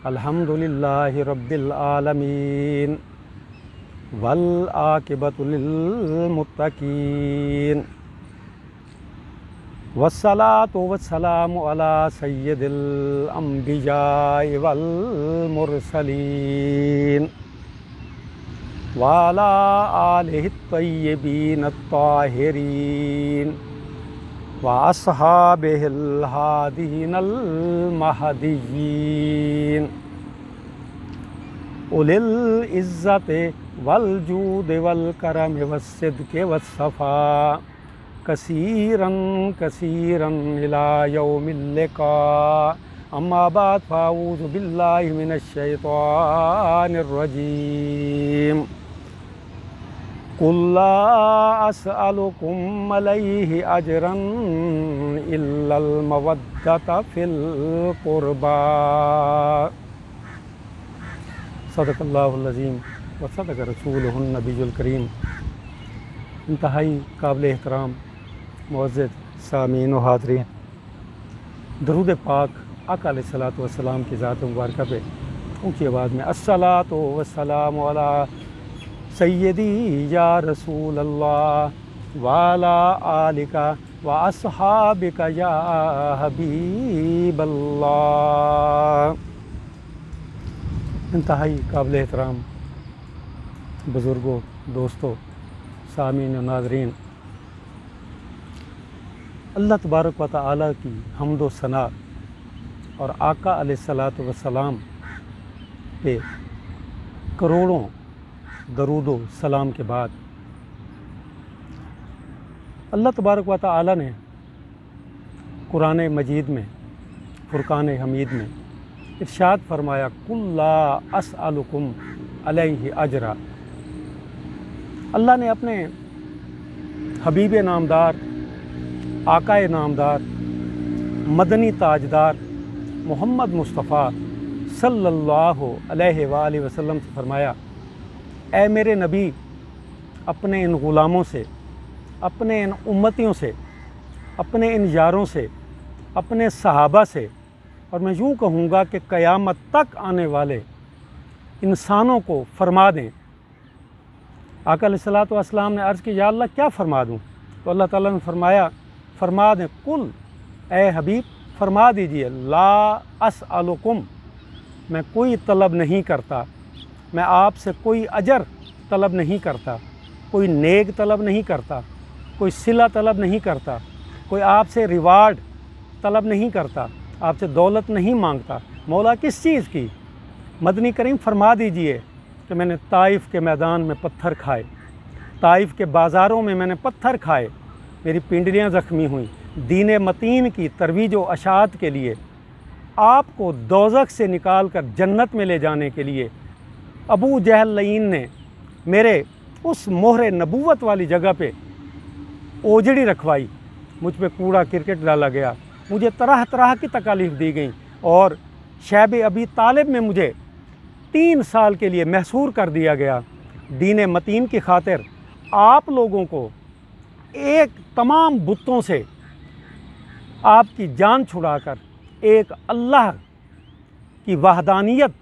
الحمدللہ رب العالمین والعاقبۃ للمتقین والصلاۃ والسلام علی سید الانبیاء والمرسلین وعلی آلہ الطیبین الطاہرین واصحابہ الہادین المہدیین اولی العزت والجود والکرم والصدق والصفاء کثیراً کثیراً الی یوم اللقاء اما بعد فاعوذ باللہ من الشیطان الرجیم قل لا اسألکم علیہ اجرا الا المودۃ فی القربى صدق اللہ العظیم و صدق رسولہ النبی الکریم۔ انتہائی قابل احترام معزز سامعین و حاضرین، درود پاک آقا علیہ الصلوۃ والسلام کی ذات مبارکہ پہ اونچی آواز میں الصلاۃ والسلام علی سیدی یا رسول اللہ وعلی آلک و اصحابک یا حبیب اللہ۔ انتہائی قابل احترام بزرگوں، دوستوں، سامعین و ناظرین، اللہ تبارک و تعالیٰ کی حمد و ثنا اور آقا علیہ الصلوۃ والسلام پہ کروڑوں درود و سلام کے بعد اللہ تبارک و تعالیٰ نے قرآن مجید میں فرقان حمید میں ارشاد فرمایا قل لا اسألکم علیہ اجرا۔ اللہ نے اپنے حبیب نامدار، آقا نامدار، مدنی تاجدار محمد مصطفیٰ صلی اللہ علیہ وآلہ وسلم سے فرمایا، اے میرے نبی، اپنے ان غلاموں سے، اپنے ان امتیوں سے، اپنے ان یاروں سے، اپنے صحابہ سے، اور میں یوں کہوں گا کہ قیامت تک آنے والے انسانوں کو فرما دیں۔ آقا علیہ الصلوۃ والسلام نے عرض کی یا اللہ کیا فرما دوں؟ تو اللہ تعالیٰ نے فرمایا فرما دیں، قل اے حبیب فرما دیجئے لا اسألکم، میں کوئی طلب نہیں کرتا، میں آپ سے کوئی اجر طلب نہیں کرتا، کوئی نیک طلب نہیں کرتا، کوئی صلہ طلب نہیں کرتا، کوئی آپ سے ریوارڈ طلب نہیں کرتا، آپ سے دولت نہیں مانگتا۔ مولا کس چیز کی؟ مدنی کریم فرما دیجئے کہ میں نے طائف کے میدان میں پتھر کھائے، طائف کے بازاروں میں میں نے پتھر کھائے، میری پنڈلیاں زخمی ہوئیں، دین متین کی ترویج و اشاعت کے لیے، آپ کو دوزخ سے نکال کر جنت میں لے جانے کے لیے ابو جہل لعین نے میرے اس مہر نبوت والی جگہ پہ اوجڑی رکھوائی، مجھ پہ کوڑا کرکٹ ڈالا گیا، مجھے طرح طرح کی تکالیف دی گئیں، اور شیب ابی طالب میں مجھے 3 سال کے لیے محصور کر دیا گیا۔ دین متین کی خاطر آپ لوگوں کو ایک تمام بتوں سے آپ کی جان چھڑا کر ایک اللہ کی وحدانیت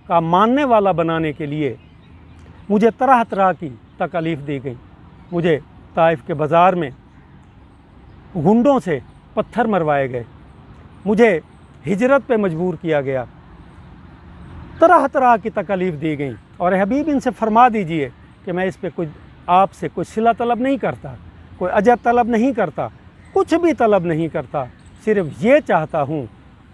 کا ماننے والا بنانے کے لیے مجھے طرح طرح کی تکالیف دی گئی۔ مجھے طائف کے بازار میں گنڈوں سے پتھر مروائے گئے، مجھے ہجرت پہ مجبور کیا گیا، طرح طرح کی تکالیف دی گئیں، اور حبیب ان سے فرما دیجئے کہ میں اس پہ آپ سے کوئی صلہ طلب نہیں کرتا، کوئی اجر طلب نہیں کرتا، کچھ بھی طلب نہیں کرتا، صرف یہ چاہتا ہوں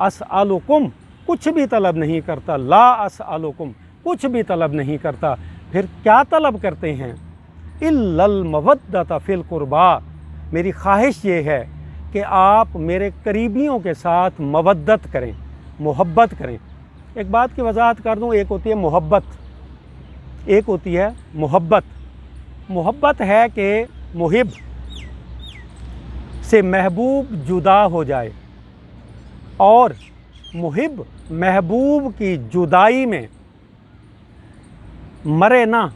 اسألکم، کچھ بھی طلب نہیں کرتا، لا اسألکم، کچھ بھی طلب نہیں کرتا۔ پھر کیا طلب کرتے ہیں؟ الا المودۃ فی القربى، میری خواہش یہ ہے کہ آپ میرے قریبیوں کے ساتھ مودت کریں، محبت کریں۔ ایک بات کی وضاحت کر دوں، ایک ہوتی ہے محبت، ایک ہوتی ہے محبت۔ محبت ہے کہ محب سے محبوب جدا ہو جائے، اور محب محبوب کی جدائی میں مرے نہ،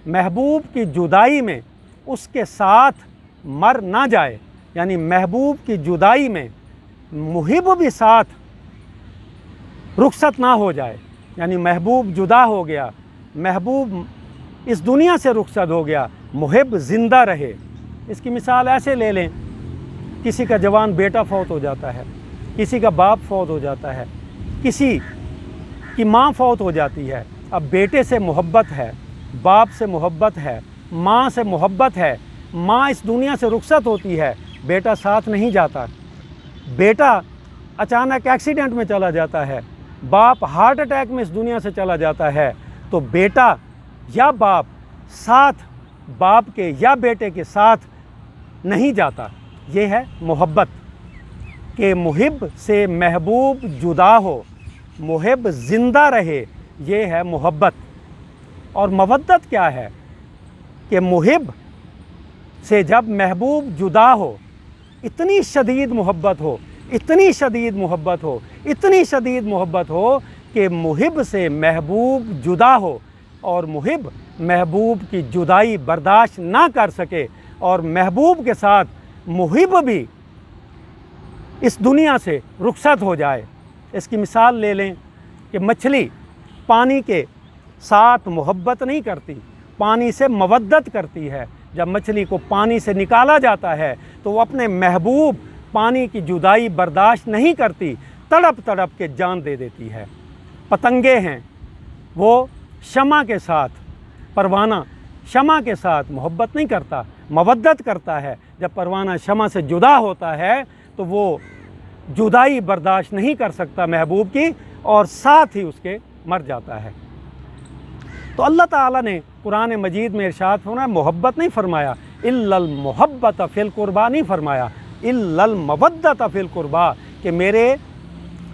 محبوب کی جدائی میں اس کے ساتھ مر نہ جائے، یعنی محبوب کی جدائی میں محب بھی ساتھ रुखसत ना हो जाए, यानी महबूब जुदा हो गया, महबूब इस दुनिया से रुखसत हो गया, मुहिब ज़िंदा रहे। इसकी मिसाल ऐसे ले लें, किसी का जवान बेटा फौत हो जाता है, किसी का बाप फौत हो जाता है, किसी की माँ फौत हो जाती है। अब बेटे से मोहब्बत है, बाप से मोहब्बत है, माँ से मोहब्बत है, माँ इस दुनिया से रुखसत होती है, बेटा साथ नहीं जाता, बेटा अचानक एक्सीडेंट में चला जाता है, बाप हार्ट अटैक में इस दुनिया से चला जाता है, तो बेटा या बाप साथ बाप के या बेटे के साथ नहीं जाता। ये है मोहब्बत, कि मुहिब से महबूब जुदा हो, मुहिब ज़िंदा रहे, ये है मोहब्बत। और मवद्दत क्या है, कि मुहिब से जब महबूब जुदा हो, इतनी शदीद मोहब्बत हो, इतनी शदीद मोहब्बत हो, इतनी शदीद मोहब्बत हो कि मुहिब से महबूब जुदा हो और मुहिब महबूब की जुदाई बर्दाश्त ना कर सके और महबूब के साथ मुहिब भी इस दुनिया से रुखसत हो जाए। इसकी मिसाल ले लें कि मछली पानी के साथ मोहब्बत नहीं करती, पानी से मवद्दत करती है। जब मछली को पानी से निकाला जाता है तो वो अपने महबूब पानी की जुदाई बर्दाश्त नहीं करती, तड़प तड़प के जान दे देती है। पतंगे हैं, वो शमा के साथ, परवाना शमा के साथ मोहब्बत नहीं करता, मवद्दत करता है। जब परवाना शमा से जुदा होता है तो वो जुदाई बर्दाश्त नहीं कर सकता महबूब की और साथ ही उसके मर जाता है। तो अल्लाह ताला ने कुरान मजीद में इरशाद फरमाया, मोहब्बत नहीं फरमाया, इल्लल मोहब्बत फ़िल कुर्बा नहीं फरमाया, इल्लल मवद्दत फ़िल कुर्बा, कि मेरे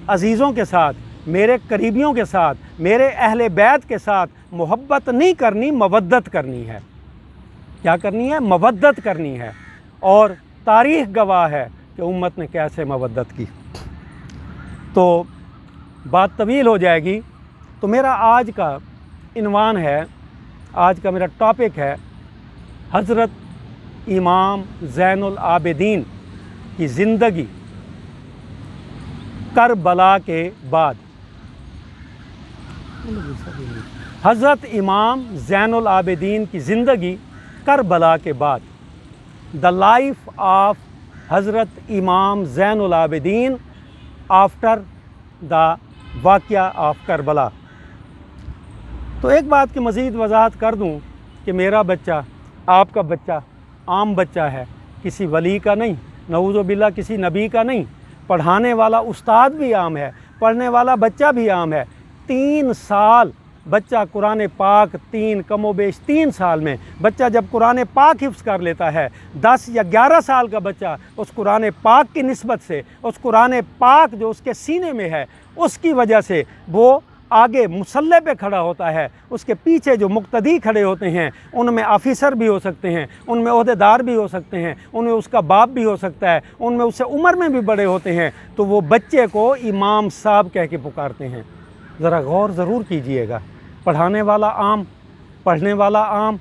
अज़ीज़ों के साथ, मेरे करीबियों के साथ, मेरे अहले बैत के साथ मोहब्बत नहीं करनी, मवद्दत करनी है। क्या करनी है? मवद्दत करनी है। और तारीख़ गवाह है कि उम्मत ने कैसे मवद्दत की। तो बात तवील हो जाएगी। तो मेरा आज का इन्वान है, आज का मेरा टॉपिक है हज़रत इमाम ज़ैनुल आबिदीन की ज़िंदगी करबला के बाद। हज़रत इमाम ज़ैनुल आबिदीन की ज़िंदगी करबला के बाद। द लाइफ ऑफ हज़रत इमाम ज़ैनुल आबिदीन आफ्टर द वाक़या ऑफ करबला। तो एक बात की मज़ीद वजाहत कर दूं कि मेरा बच्चा, आपका बच्चा आम बच्चा है, किसी वली का नहीं, नऊज़ु बिल्लाह किसी नबी का नहीं। पढ़ाने वाला उस्ताद भी आम है, पढ़ने वाला बच्चा भी आम है। 3 साल बच्चा कुरान पाक, 3 कमोबेश 3 साल में बच्चा जब कुरान पाक हिफ्ज़ कर लेता है, 10 या 11 साल का बच्चा उस कुरान पाक की निस्बत से, उस कुरान पाक जो उसके सीने में है उसकी वजह से वो आगे मुसल्ले पे खड़ा होता है। उसके पीछे जो मुक्तदी खड़े होते हैं उनमें ऑफिसर भी हो सकते हैं, उनमें ओहदेदार भी हो सकते हैं, उनमें उसका बाप भी हो सकता है, उनमें उससे उम्र में भी बड़े होते हैं। तो वो बच्चे को इमाम साहब कह के पुकारते हैं। ज़रा गौर ज़रूर कीजिएगा। पढ़ाने वाला आम, पढ़ने वाला आम,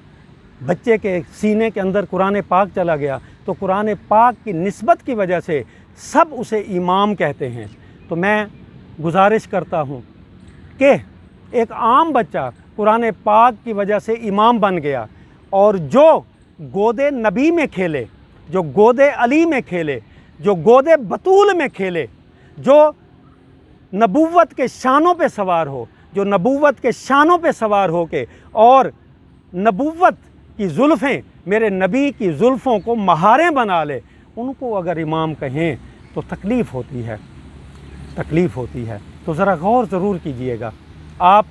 बच्चे के सीने के अंदर कुरान पाक चला गया तो कुरान पाक की निस्बत की वजह से सब उसे इमाम कहते हैं। तो मैं गुजारिश करता हूँ कि एक आम बच्चा कुरान पाक की वजह से इमाम बन गया और जो गोदे नबी में खेले, जो गोदे अली में खेले, जो गोदे बतूल में खेले, जो नबूवत के शानों पे सवार हो, जो नबूवत के शानों पे सवार हो के और नबूवत की जुल्फ़ें, मेरे नबी की जुल्फ़ों को महारें बना ले, उनको अगर इमाम कहें तो तकलीफ़ होती है, तकलीफ़ होती है। तो ज़रा गौर ज़रूर कीजिएगा। आप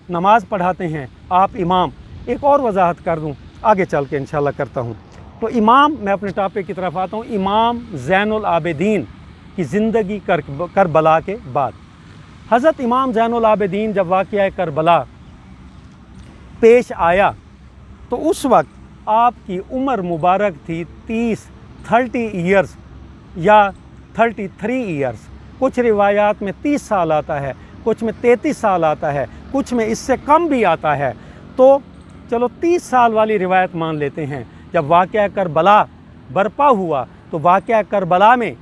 नमाज़ पढ़ाते हैं, आप इमाम। एक और वजाहत कर दूं, आगे चल के इंशाल्लाह करता हूं। तो इमाम, मैं अपने टॉपिक की तरफ आता हूं। इमाम ज़ैनुल आबिदीन की ज़िंदगी करबला के बाद। हज़रत इमाम ज़ैनुल आबिदीन जब वाक़या करबला पेश आया तो उस वक्त आपकी उम्र मुबारक थी 30 ईयर्स या 33 ईयर्स। कुछ रिवायात में 30 साल आता है, कुछ में 33 साल आता है, कुछ में इससे कम भी आता है। तो चलो 30 साल वाली रिवायत मान लेते हैं। जब वाक़या करबला बरपा हुआ तो वाक़या करबला में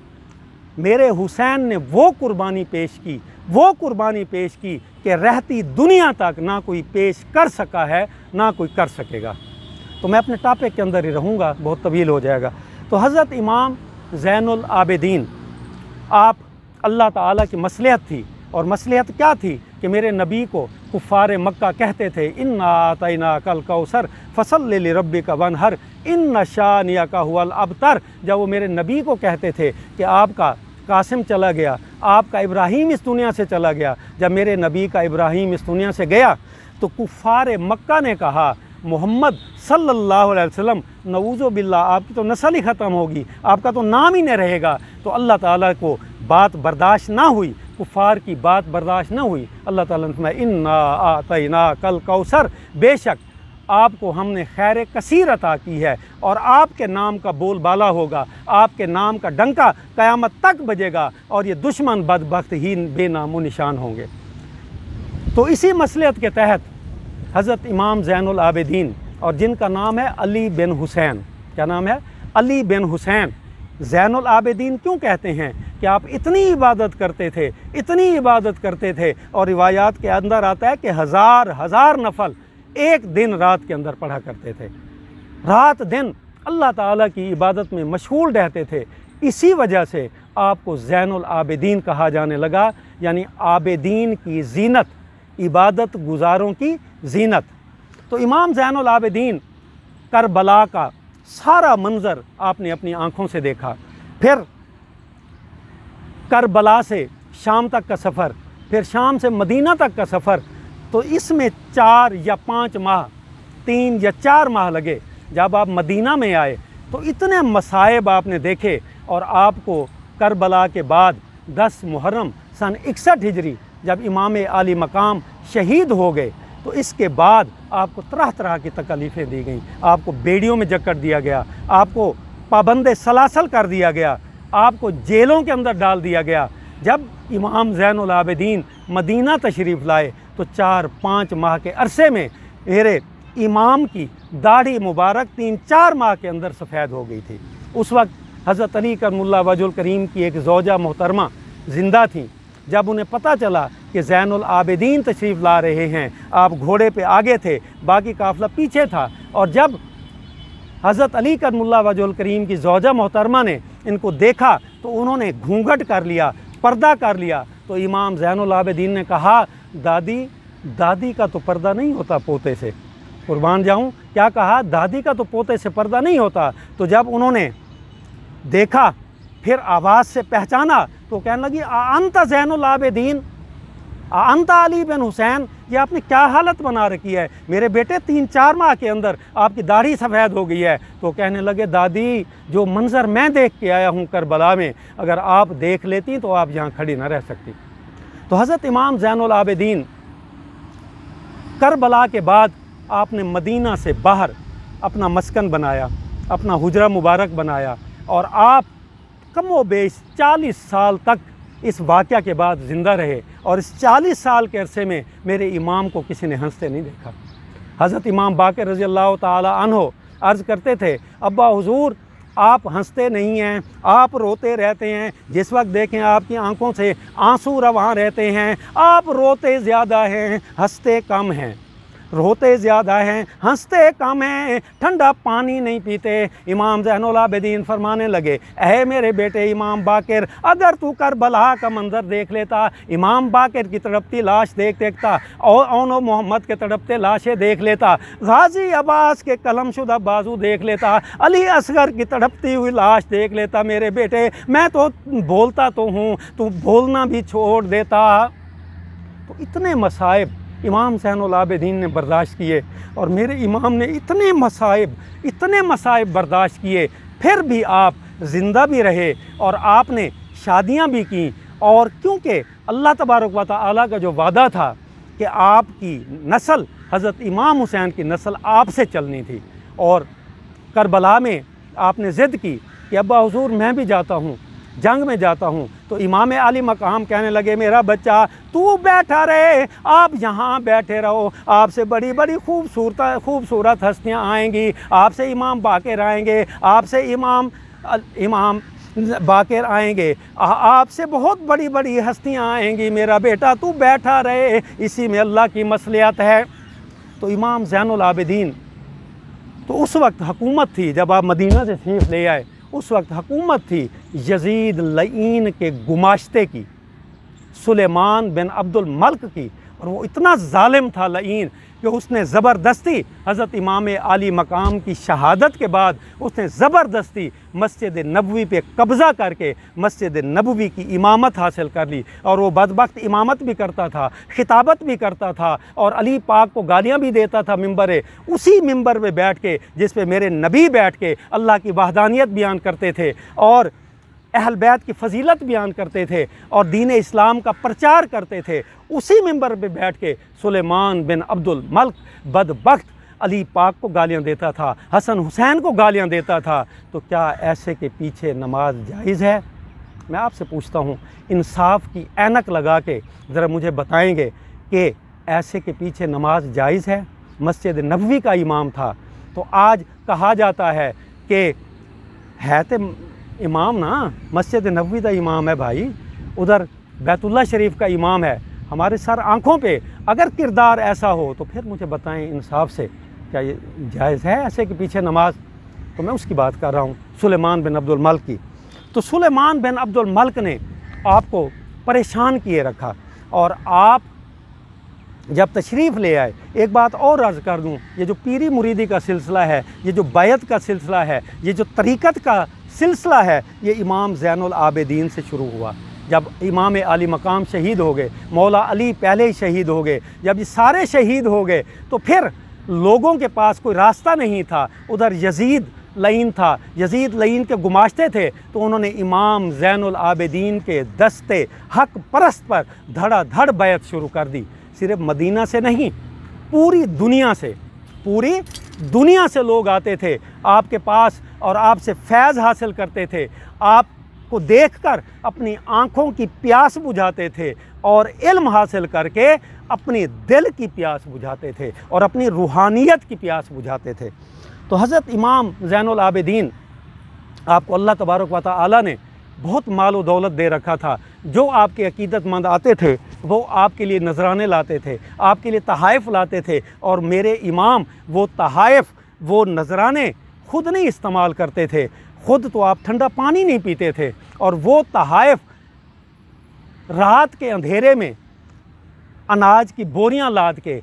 मेरे हुसैन ने वो कुर्बानी पेश की, وہ कुर्बानी पेश की कि रहती दुनिया तक ना कोई पेश कर सका है ना कोई कर सकेगा। तो मैं अपने टॉपिक के अंदर ही रहूँगा, बहुत तवील हो जाएगा। तो हज़रत इमाम ज़ैनुल आबिदीन, आप अल्लाह ताला की मसलहत थी, और मसलहत क्या थी कि मेरे नबी को कुफ़ार मक्का कहते थे इन्ना आतैना कल कौसर फसल्लि लिरब्बिका वनहर इन्ना शानियका हुवल अबतर। जब वो मेरे नबी को कहते थे कि आपका कासिम चला गया, आपका इब्राहीम इस दुनिया से चला गया, जब मेरे नबी का इब्राहीम इस दुनिया से गया तो कुफ़ार मक्का ने कहा मोहम्मद सल्लल्लाहु अलैहि वसल्लम नऊज़ु बिल्लाह, आपकी तो नस्ल ही ख़त्म होगी, आपका तो नाम ही नहीं रहेगा। तो अल्लाह ताला को बात बर्दाश्त ना हुई, कुफ़ार की बात बर्दाश्त ना हुई। अल्लाह ताला ने फरमाया इन्ना आतैना कल कौसर, बेशक आपको हमने खैर कसीर अता की है और आपके नाम का बोलबाला होगा, आपके नाम का डंका क़यामत तक बजेगा और ये दुश्मन बदबख्त ही बेनामो निशान होंगे। तो इसी मसलहत के तहत हज़रत इमाम ज़ैनुल आबिदीन, और जिनका नाम है अली बिन हुसैन, क्या नाम है? अली बिन हुसैन। ज़ैनुल आबिदीन क्यों कहते हैं कि आप इतनी इबादत करते थे, इतनी इबादत करते थे, और रिवायात के अंदर आता है कि हज़ार हज़ार नफल एक दिन रात के अंदर पढ़ा करते थे, रात दिन अल्लाह ताला की इबादत में मशगूल रहते थे। इसी वजह से आपको ज़ैनुल आबिदीन कहा जाने लगा, यानी आबिदीन की ज़ीनत, इबादत गुजारों की ज़ीनत। तो इमाम ज़ैनुल आबिदीन करबला का सारा मंज़र आपने अपनी आँखों से देखा, फिर करबला से शाम तक का सफ़र, फिर शाम से मदीना तक का सफ़र। तो इसमें 4 या 5 माह, 3 या 4 माह लगे। जब आप मदीना में आए तो इतने मसाइब आपने देखे, और आपको करबला के बाद 10 मुहर्रम सन 61 हिजरी जब इमाम आली मकाम शहीद हो गए, तो इसके बाद आपको तरह तरह की तकलीफ़ें दी गईं। आपको बेड़ियों में जकड़ दिया गया, आपको पाबंद सलासल कर दिया गया, आपको जेलों के अंदर डाल दिया गया। जब इमाम ज़ैनुल आबिदीन मदीना तशरीफ़ लाए तो 4-5 माह के अरसे में मेरे इमाम की दाढ़ी मुबारक 3-4 माह के अंदर सफ़ेद हो गई थी। उस वक्त हज़रत अली करमुल्लाह वजहुल करीम की एक ज़ौजा मोहतरमा ज़िंदा थी। जब उन्हें पता चला कि ज़ैनुल आबिदीन तशरीफ़ ला रहे हैं, आप घोड़े पे आगे थे, बाकी काफ़िला पीछे था, और जब हज़रत अली करमुल्लाह वजहुल करीम की ज़ौजा मोहतरमा ने इनको देखा तो उन्होंने घूंघट कर लिया, पर्दा कर लिया। तो इमाम ज़ैनुल आबिदीन ने कहा दादी का तो पर्दा नहीं होता पोते से, कुर्बान जाऊं, क्या कहा? दादी का तो पोते से पर्दा नहीं होता। तो जब उन्होंने देखा, फिर आवाज़ से पहचाना, तो कहने लगी अंता ज़ैनुल आबिदीन, अंता अली बिन हुसैन, ये आपने क्या हालत बना रखी है, मेरे बेटे 3-4 माह के अंदर आपकी दाढ़ी सफ़ेद हो गई है। तो कहने लगे दादी, जो मंज़र मैं देख के आया हूँ करबला में, अगर आप देख लेती तो आप यहाँ खड़ी ना रह सकती। तो हज़रत इमाम ज़ैनुल आबिदीन करबला के बाद आपने मदीना से बाहर अपना मस्कन बनाया, अपना हुजरा मुबारक बनाया, और आप कमो बेश 40 साल तक इस वाक़या के बाद ज़िंदा रहे, और इस 40 साल के अरसे में मेरे इमाम को किसी ने हंसते नहीं देखा। हज़रत इमाम बाक़िर रज़ी अल्लाह ताला अन्हो अर्ज़ करते थे, अब्बा हुज़ूर आप हंसते नहीं हैं, आप रोते रहते हैं, जिस वक्त देखें आपकी आंखों से आंसू रवां रहते हैं, आप रोते ज़्यादा हैं हंसते कम हैं, रोते ज़्यादा हैं हंसते कम हैं, ठंडा पानी नहीं पीते। इमाम ज़ैनुल आबिदीन फरमाने लगे, ऐ मेरे बेटे इमाम बाक़िर, अगर तू करबला का मंज़र देख लेता, इमाम बाक़िर की तड़पती लाश देखता, और ओनो मोहम्मद के तड़पते लाशें देख लेता, गाज़ी अब्बास के कलमशुदा बाजू देख लेता, अली असगर की तड़पती हुई लाश देख लेता, मेरे बेटे मैं तो बोलता तो हूँ, तू बोलना भी छोड़ देता। तो इतने मसाइब इमाम ज़ैनुल आबिदीन ने बर्दाश्त किए, और मेरे इमाम ने इतने मसाइब बर्दाश्त किए, फिर भी आप ज़िंदा भी रहे और आपने शादियां भी की। और क्योंकि अल्लाह तबारक व तआला का जो वादा था कि आपकी नस्ल, हज़रत इमाम हुसैन की नस्ल आपसे चलनी थी, और करबला में आपने ज़िद की कि अब्बा हुज़ूर मैं भी जाता हूँ, जंग में जाता हूँ। तो इमाम आली मकाम कहने लगे, मेरा बच्चा तू बैठा रहे, आप यहाँ बैठे रहो, आपसे बड़ी बड़ी खूबसूरत हस्तियाँ आएंगी, आपसे इमाम बाक़िर आएंगे, आपसे इमाम बाकर आएंगे, आप से बहुत बड़ी बड़ी हस्तियां आएंगी, मेरा बेटा तू बैठा रहे, इसी में अल्लाह की मसलियत है। तो इमाम ज़ैनुल आबिदीन, तो उस वक्त हुकूमत थी, जब आप मदीना से तशरीफ़ ले आए, उस वक्त हुकूमत थी यजीद लईन के गुमाश्ते की, सुलेमान बिन अब्दुल मल्क की। और वो इतना ज़ालिम था लईन कि उसने ज़बरदस्ती हज़रत इमाम आली मकाम की शहादत के बाद उसने ज़बरदस्ती मस्जिद नबवी पे कब्ज़ा करके मस्जिद नबवी की इमामत हासिल कर ली। और वो बदबख्त इमामत भी करता था, खिताबत भी करता था, और अली पाक को गालियाँ भी देता था मिंबर, उसी मिंबर पे बैठ के जिस पे मेरे नबी बैठ के अल्लाह की वहदानियत बयान करते थे और अहल बैत की फ़जीलत बयान करते थे और दीन इस्लाम का प्रचार करते थे। उसी मिंबर पे बैठ के सुलेमान बिन अब्दुल मल्क बदबख्त अली पाक को गालियाँ देता था, हसन हुसैन को गालियाँ देता था। तो क्या ऐसे के पीछे नमाज जायज़ है? मैं आपसे पूछता हूँ, इंसाफ की ऐनक लगा के ज़रा मुझे बताएंगे कि ऐसे के पीछे नमाज जायज़ है? मस्जिद नबवी का इमाम था। तो आज कहा जाता है कि है तो इमाम ना, मस्जिद नबवी का इमाम है भाई, उधर बैतुल्लाह शरीफ का इमाम है, हमारे सर आँखों पे। अगर किरदार ऐसा हो तो फिर मुझे बताएं इंसाफ से, क्या ये जायज़ है ऐसे के पीछे नमाज? तो मैं उसकी बात कर रहा हूँ, सुलेमान बिन अब्दुल मल्क की। तो सुलेमान बिन अब्दुल मल्क ने आपको परेशान किए रखा, और आप जब तशरीफ़ ले आए, एक बात और अर्ज़ कर दूँ, ये जो पीरी मुरीदी का सिलसिला है, ये जो बैत का सिलसिला है, ये जो तरीक़त का सिलसिला है, ये इमाम ज़ैनुल आबिदीन से शुरू हुआ। जब इमाम आली मकाम शहीद हो गए, मौला अली पहले ही शहीद हो गए, जब ये सारे शहीद हो गए तो फिर लोगों के पास कोई रास्ता नहीं था। उधर यजीद लईन था, यजीद लईन के गुमाश्ते थे, तो उन्होंने इमाम ज़ैनुल आबिदीन के दस्ते हक परस्त पर धड़ाधड़ बैत शुरू कर दी। सिर्फ मदीना से नहीं, पूरी दुनिया से लोग आते थे आपके पास और आपसे फैज़ हासिल करते थे, आपको देखकर अपनी आँखों की प्यास बुझाते थे और इल्म हासिल करके अपनी दिल की प्यास बुझाते थे और अपनी रूहानियत की प्यास बुझाते थे। तो हज़रत इमाम ज़ैनुल आबिदीन, आपको अल्लाह तबारक व तआला ने बहुत माल व दौलत दे रखा था। जो आपके अकीदतमंद आते थे वो आपके लिए नजराने लाते थे, आपके लिए तहाइफ लाते थे, और मेरे इमाम वो तहाइफ, वो नजराने खुद नहीं इस्तेमाल करते थे, खुद तो आप ठंडा पानी नहीं पीते थे, और वो तहाइफ रात के अंधेरे में अनाज की बोरियां लाद के,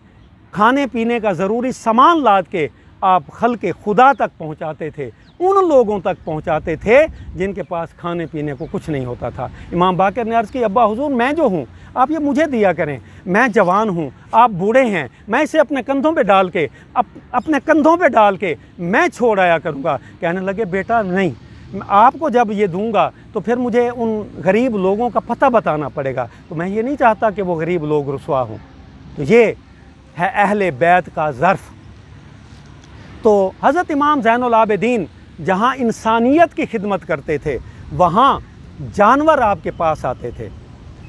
खाने पीने का ज़रूरी सामान लाद के आप खल्क़े खुदा तक पहुंचाते थे, उन लोगों तक पहुंचाते थे जिनके पास खाने पीने को कुछ नहीं होता था। इमाम बाकर ने अर्ज़ की, अब्बा हुज़ूर मैं जो हूँ आप ये मुझे दिया करें, मैं जवान हूँ, आप बूढ़े हैं, मैं इसे अपने कंधों पे डाल के अपने कंधों पे डाल के मैं छोड़ आया करूँगा। कहने लगे, बेटा नहीं, आपको जब ये दूंगा तो फिर मुझे उन गरीब लोगों का पता बताना पड़ेगा, तो मैं ये नहीं चाहता कि वो गरीब लोग रुसवा हों। तो ये है अहले बैत का ज़र्फ़। तो हज़रत इमाम ज़ैनुल आबिदीन जहाँ इंसानियत की खिदमत करते थे, वहाँ जानवर आपके पास आते थे,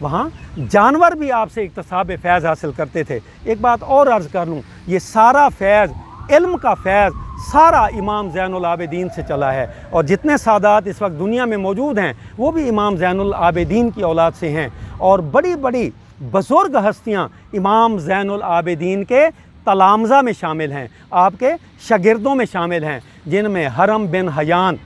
वहाँ जानवर भी आपसे इक्तसाब फैज़ हासिल करते थे। एक बात और अर्ज़ कर लूँ, ये सारा फैज़, इल्म का फैज़ सारा इमाम ज़ैनुल आबिदीन से चला है, और जितने सादात इस वक्त दुनिया में मौजूद हैं वो भी इमाम ज़ैनुल आबिदीन की औलाद से हैं, और बड़ी बड़ी बुज़ुर्ग हस्तियाँ इमाम ज़ैनुल आबिदीन के तलामज़ा में शामिल हैं, आपके शागिर्दों में शामिल हैं, जिनमें हरम बिन हयान,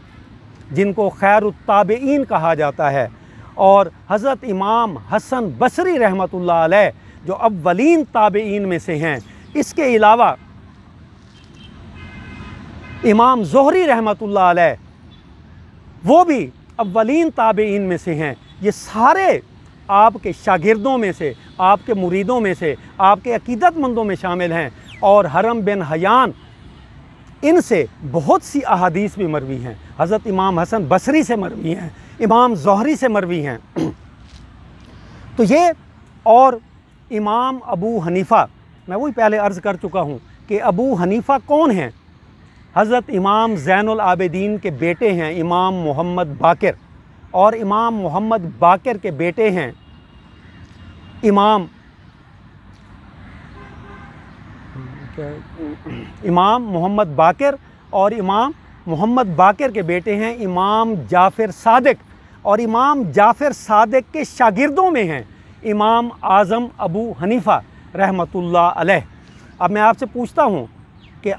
जिनको खैरुत ताबईन कहा जाता है, और हज़रत इमाम हसन बसरी रहमतुल्लाह अलैह जो अव्वलीन ताबईन में से हैं। इसके अलावा इमाम ज़ुहरी रहमतुल्लाह अलैह वो भी अव्वलीन ताबईन में से हैं। ये सारे आपके शागिर्दों में से, आपके मुरीदों में से, आपके अकीदतमंदों में शामिल हैं, और हरम बिन हयान इनसे बहुत सी अहादीस भी मरवी हैं। हज़रत इमाम हसन बसरी से मरवी हैं, इमाम ज़ुहरी से मरवी हैं। तो ये, और इमाम अबू हनीफ़ा, मैं वही पहले अर्ज़ कर चुका हूँ कि अबू हनीफ़ा कौन हैं? हज़रत इमाम ज़ैनुल आबिदीन के बेटे हैं इमाम मोहम्मद बाकर, और इमाम मोहम्मद बाकर के बेटे हैं इमाम मोहम्मद बाकर और इमाम मोहम्मद बाकर के बेटे हैं इमाम जाफ़र सादिक, और इमाम जाफ़र सादिक के शागिर्दों में हैं इमाम आज़म अबू हनीफ़ा रहमतुल्लाह अलैह। अब मैं आपसे पूछता हूँ कि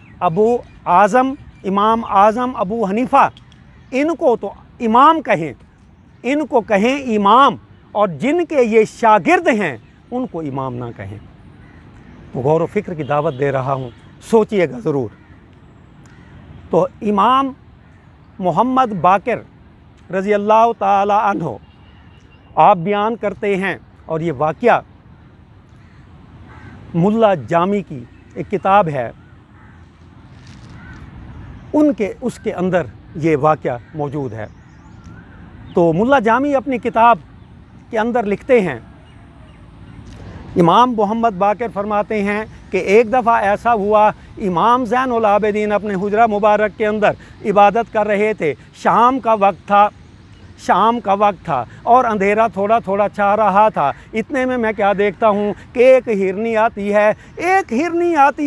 इमाम आज़म अबू हनीफ़ा, इनको तो इमाम कहें, इनको कहें इमाम, और जिनके ये शागिर्द हैं उनको इमाम ना कहें। तो गौर व फिक्र की दावत दे रहा हूँ, सोचिएगा ज़रूर। तो इमाम मोहम्मद बाकर रज़ी अल्लाह ताला अन्हो आप बयान करते हैं, और ये वाक़या मुल्ला जामी की एक किताब है, उसके अंदर ये वाक़या मौजूद है। तो मुल्ला जामी अपनी किताब के अंदर लिखते हैं, इमाम मोहम्मद बाकर फरमाते हैं कि एक दफ़ा ऐसा हुआ, इमाम ज़ैनुल आबिदीन अपने हुजरा मुबारक के अंदर इबादत कर रहे थे। शाम का वक्त था और अंधेरा थोड़ा थोड़ा छा रहा था। इतने में मैं क्या देखता हूँ कि एक हिरनी आती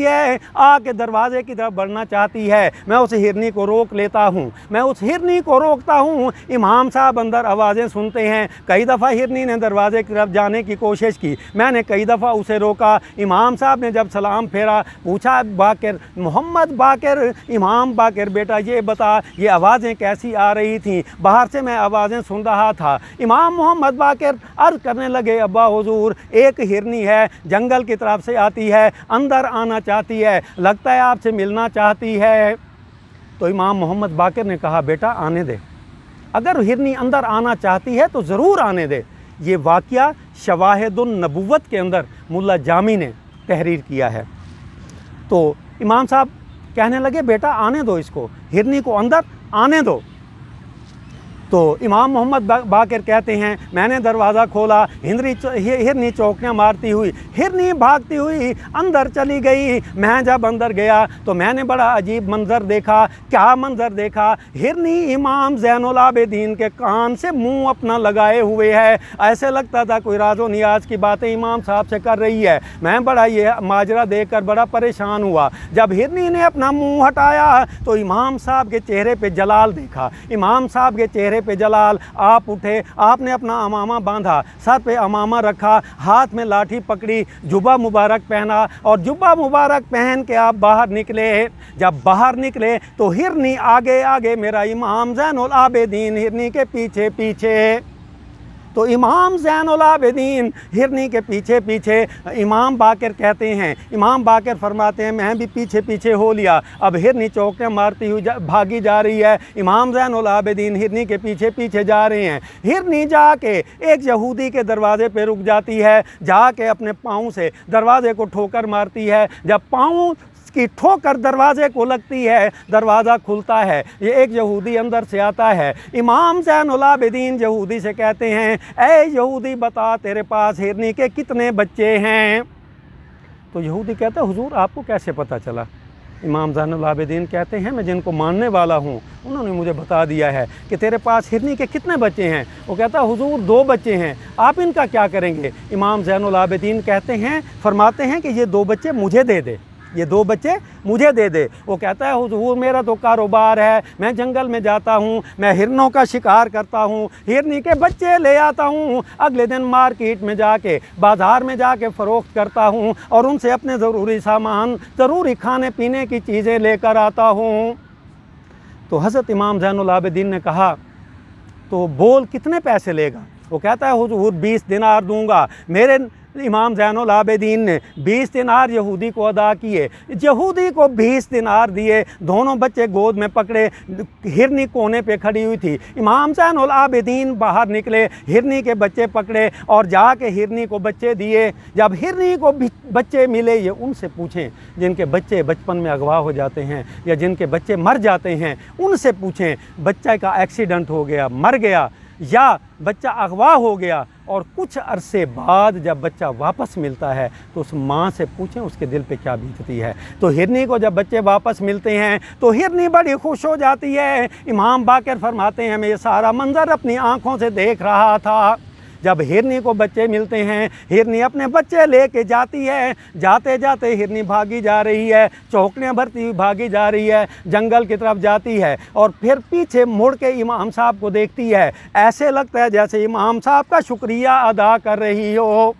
है, आके दरवाज़े की तरफ बढ़ना चाहती है। मैं उस हिरनी को रोक लेता हूँ, रोकता हूँ। इमाम साहब अंदर आवाज़ें सुनते हैं। कई दफ़ा हिरनी ने दरवाज़े की तरफ जाने की कोशिश की, मैंने कई दफ़ा उसे रोका। इमाम साहब ने जब सलाम फेरा, पूछा बाकर, मोहम्मद बाकर, इमाम बाकर बेटा ये बता, ये आवाज़ें कैसी आ रही थीं? बाहर से मैं आवाज़ें सुन रहा था। इमाम मोहम्मद बाकर अर्ज़ करने लगे, अब्बा हुजूर, एक हिरनी है, जंगल की तरफ से आती है, अंदर आना चाहती है, लगता है आपसे मिलना चाहती है। तो इमाम मोहम्मद बाकर ने कहा, बेटा आने दे, अगर हिरनी अंदर आना चाहती है तो ज़रूर आने दे। ये वाक़या शवाहिदुन नबुव्वत के अंदर मुल्ला जामी ने तहरीर किया है। तो इमाम साहब कहने लगे, बेटा आने दो, इसको, हिरनी को अंदर आने दो। तो इमाम मोहम्मद बाकर कहते हैं, मैंने दरवाज़ा खोला, हिरनी चौंकियाँ मारती हुई, हिरनी भागती हुई अंदर चली गई। मैं जब अंदर गया तो मैंने बड़ा अजीब मंज़र देखा। क्या मंज़र देखा? हिरनी इमाम ज़ैनुल आबिदीन के कान से मुंह अपना लगाए हुए है। ऐसे लगता था कोई राज़ो नियाज की बातें इमाम साहब से कर रही है। मैं बड़ा ये माजरा देखकर बड़ा परेशान हुआ। जब हिरनी ने अपना मुँह हटाया तो इमाम साहब के चेहरे पर जलाल देखा। इमाम साहब के चेहरे पे जलाल। आप उठे, आपने अपना अमामा बांधा, सर पे अमामा रखा, हाथ में लाठी पकड़ी, जुब्बा मुबारक पहना, और जुब्बा मुबारक पहन के आप बाहर निकले। जब बाहर निकले तो हिरनी आगे आगे, मेरा इमाम ज़ैनुल आबिदीन हिरनी के पीछे पीछे। तो इमाम ज़ैनुल आबिदीन हिरनी के पीछे पीछे। इमाम बाकर कहते हैं, इमाम बाकर फरमाते हैं, मैं भी पीछे पीछे हो लिया। अब हिरनी चौंकियाँ मारती हुई भागी जा रही है। इमाम ज़ैनुल आबिदीन हिरनी के पीछे पीछे जा रहे हैं। हिरनी जाके एक यहूदी के दरवाज़े पे रुक जाती है, जाके अपने पाँव से दरवाज़े को ठोकर मारती है। जब पाँव की ठोकर दरवाजे को लगती है, दरवाज़ा खुलता है, ये एक यहूदी अंदर से आता है। इमाम ज़ैनुल आबिदीन यहूदी से कहते हैं, ऐ यहूदी बता, तेरे पास हिरनी के कितने बच्चे हैं? तो यहूदी कहता है, हुजूर आपको कैसे पता चला? इमाम ज़ैनुल आबिदीन कहते हैं, मैं जिनको मानने वाला हूँ उन्होंने मुझे बता दिया है कि तेरे पास हिरनी के कितने बच्चे हैं। वो कहता है, हुजूर 2 बच्चे हैं, आप इनका क्या करेंगे? इमाम ज़ैनुल आबिदीन कहते हैं, फरमाते हैं कि ये 2 बच्चे मुझे दे दे, ये 2 बच्चे मुझे दे दे। वो कहता है, हुजूर मेरा तो कारोबार है, मैं जंगल में जाता हूँ, मैं हिरनों का शिकार करता हूँ, हिरनी के बच्चे ले आता हूँ, अगले दिन मार्केट में जाके, बाज़ार में जाके फ़रोख्त करता हूँ और उनसे अपने ज़रूरी सामान, ज़रूरी खाने पीने की चीज़ें लेकर आता हूँ। तो हज़रत इमाम ज़ैनुल आबिदीन ने कहा, तो बोल कितने पैसे लेगा? वो कहता है, हुजूर 20 दिनार दूँगा। मेरे इमाम ज़ैनुल आबिदीन ने 20 दिनार यहूदी को अदा किए, यहूदी को 20 दिनार दिए। दोनों बच्चे गोद में पकड़े, हिरनी कोने पे खड़ी हुई थी। इमाम ज़ैनुल आबिदीन बाहर निकले, हिरनी के बच्चे पकड़े और जाके हिरनी को बच्चे दिए। जब हिरनी को बच्चे मिले, ये उनसे पूछें जिनके बच्चे बचपन में अगवा हो जाते हैं या जिनके बच्चे मर जाते हैं, उनसे पूछें बच्चे का एक्सीडेंट हो गया, मर गया, या बच्चा अगवा हो गया और कुछ अरसे बाद जब बच्चा वापस मिलता है तो उस माँ से पूछें उसके दिल पे क्या बीतती है। तो हिरनी को जब बच्चे वापस मिलते हैं तो हिरनी बड़ी खुश हो जाती है। इमाम बाकर फरमाते हैं, मैं ये सारा मंजर अपनी आँखों से देख रहा था। جب ہرنی کو بچے ملتے ہیں، ہرنی اپنے بچے لے کے جاتی ہے، جاتے جاتے ہرنی بھاگی جا رہی ہے، چوکڑیاں بھرتی ہوئی بھاگی جا رہی ہے، جنگل کی طرف جاتی ہے اور پھر پیچھے مڑ کے امام صاحب کو دیکھتی ہے، ایسے لگتا ہے جیسے امام صاحب کا شکریہ ادا کر رہی ہو،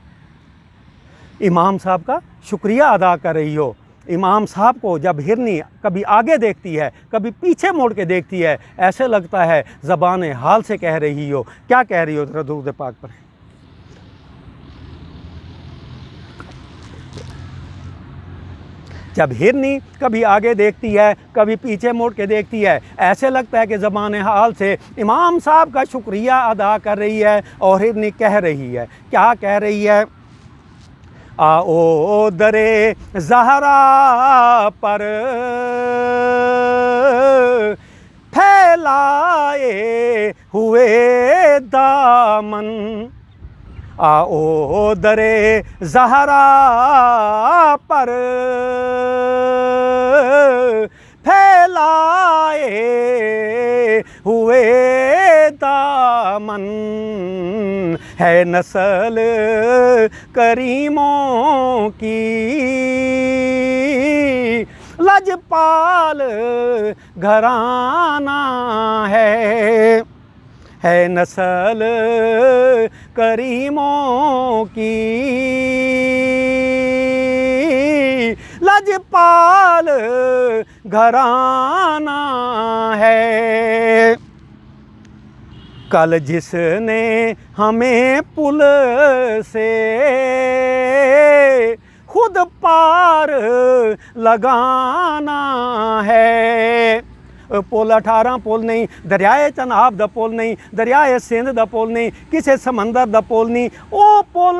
امام صاحب کا شکریہ ادا کر رہی ہو۔ امام صاحب کو جب ہرنی کبھی آگے دیکھتی ہے کبھی پیچھے موڑ کے دیکھتی ہے، ایسے لگتا ہے زبان حال سے کہہ رہی ہو۔ کیا کہہ رہی ہو؟ ذرا درود پاک پر۔ جب ہرنی کبھی آگے دیکھتی ہے کبھی پیچھے موڑ کے دیکھتی ہے، ایسے لگتا ہے کہ زبان حال سے امام صاحب کا شکریہ ادا کر رہی ہے، اور ہرنی کہہ رہی ہے، کیا کہہ رہی ہے؟ آؤ درے زہرا پر پھیلائے ہوئے دامن، آؤ درے زہرا پر پھیلائے ہوئے دامن، ہے نسل کریموں کی لجپال گھرانہ ہے نسل کریموں کی لجپال گھرانہ ہے۔ کل جس نے ہمیں پل سے خود پار لگانا ہے، پل 18 پل نہیں، دریائے چناب دا پل نہیں، دریائے سندھ دا پل نہیں، کسی سمندر دا پل نہیں، او پل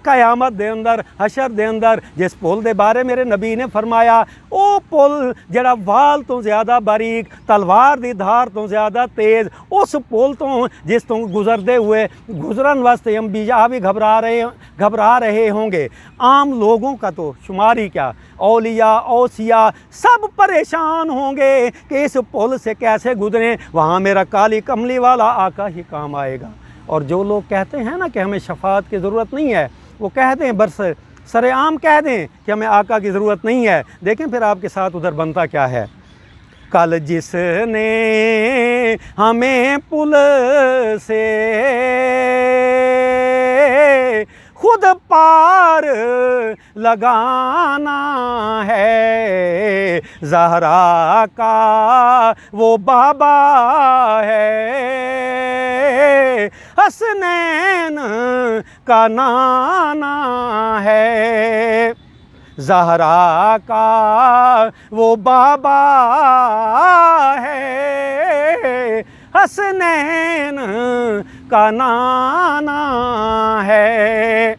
قیامت دے اندر حشر دے اندر جس پل دے بارے میرے نبی نے فرمایا، او پل جڑا وال تو زیادہ باریک، تلوار دی دھار تو زیادہ تیز، اس پل تو جس تو گزردے ہوئے گزرن واسطے انبیاء بھی گھبرا رہے ہوں گے، عام لوگوں کا تو شماری کیا، اولیاء اوصیاء سب پریشان ہوں گے کہ اس پل سے کیسے گزریں، وہاں میرا کالی کملی والا آقا ہی کام آئے گا۔ اور جو لوگ کہتے ہیں نا کہ ہمیں شفاعت کی ضرورت نہیں ہے، وہ کہہ دیں سر عام کہہ دیں کہ ہمیں آقا کی ضرورت نہیں ہے، دیکھیں پھر آپ کے ساتھ ادھر بنتا کیا ہے۔ کل جس نے ہمیں پل سے خود پار لگانا ہے، زہرا کا وہ بابا ہے، حسنین کا نانا ہے، زہرا کا وہ بابا ہے، حسنین کا نانا ہے۔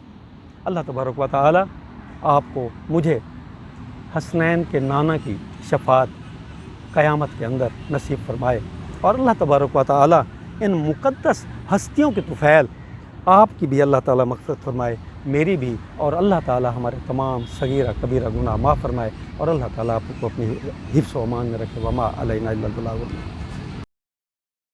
اللہ تبارک و تعالی آپ کو مجھے حسنین کے نانا کی شفاعت قیامت کے اندر نصیب فرمائے، اور اللہ تبارک و تعالی ان مقدس ہستیوں کے طفیل آپ کی بھی اللہ تعالی مغفرت فرمائے، میری بھی، اور اللہ تعالی ہمارے تمام صغیرہ کبیرہ گناہ معاف فرمائے، اور اللہ تعالی آپ کو اپنی حفظ و امان میں رکھے۔ وما علینا الا البلاغ۔